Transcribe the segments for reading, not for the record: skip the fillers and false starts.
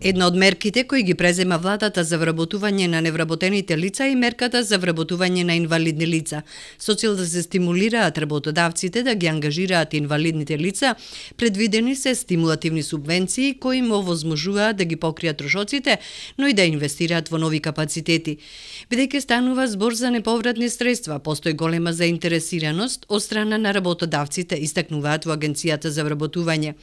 Една од мерките кои ги презема владата за вработување на невработените лица е мерката за вработување на инвалидни лица. Со цел да се стимулираат работодавците да ги ангажираат инвалидните лица, предвидени се стимулативни субвенции кои им овозможуваат да ги покријат трошоците, но и да инвестираат во нови капацитети. Бидејќи станува збор за неповратни средства, постои голема заинтересираност од страна на работодавците, истакнуваат во Агенцијата за вработување.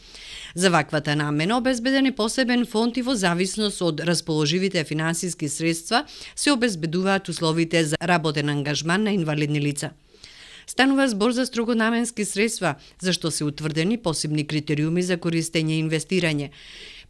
За ваквата намена обезбеден е посебен фонд и во зависност од расположивите финансиски средства се обезбедуваат условите за работен ангажман на инвалидни лица. Станува збор за строгонаменски средства, за што се утврдени посебни критериуми за користење и инвестирање.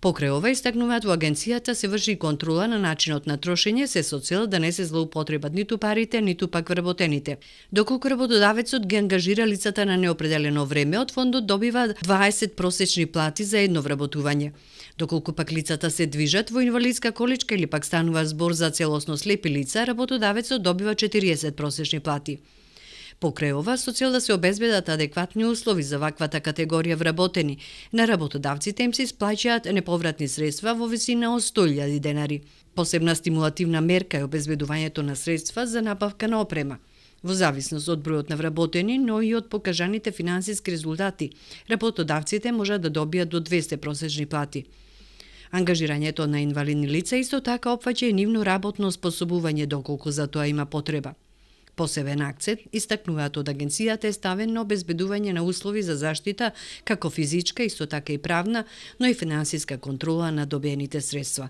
Покрај ова истакнуваат во агенцијата се врши контрола на начинот на трошење се со цел да не се злоупотребат ниту парите, ниту пак вработените. Доколку работодавецот ги ангажира лицата на неопределено време, од фондот добива 20 просечни плати за едно вработување. Доколку пак лицата се движат во инвалидска количка или пак станува збор за целосно слепи лица, работодавецот добива 40 просечни плати. Покрај ова, со цел да се обезбедат адекватни услови за ваквата категорија вработени, на работодавците им се исплаќаат неповратни средства во висина од 100.000 денари. Посебна стимулативна мерка е обезбедувањето на средства за набавка на опрема. Во зависност од бројот на вработени, но и од покажаните финансиски резултати, работодавците можат да добијат до 200 просечни плати. Ангажирањето на инвалидни лица исто така опфаќа и нивно работно способување доколку за тоа има потреба. Посебен акцент, истакнуваат од агенцијата, е ставен на обезбедување на услови за заштита, како физичка, исто така и правна, но и финансиска контрола на добиените средства.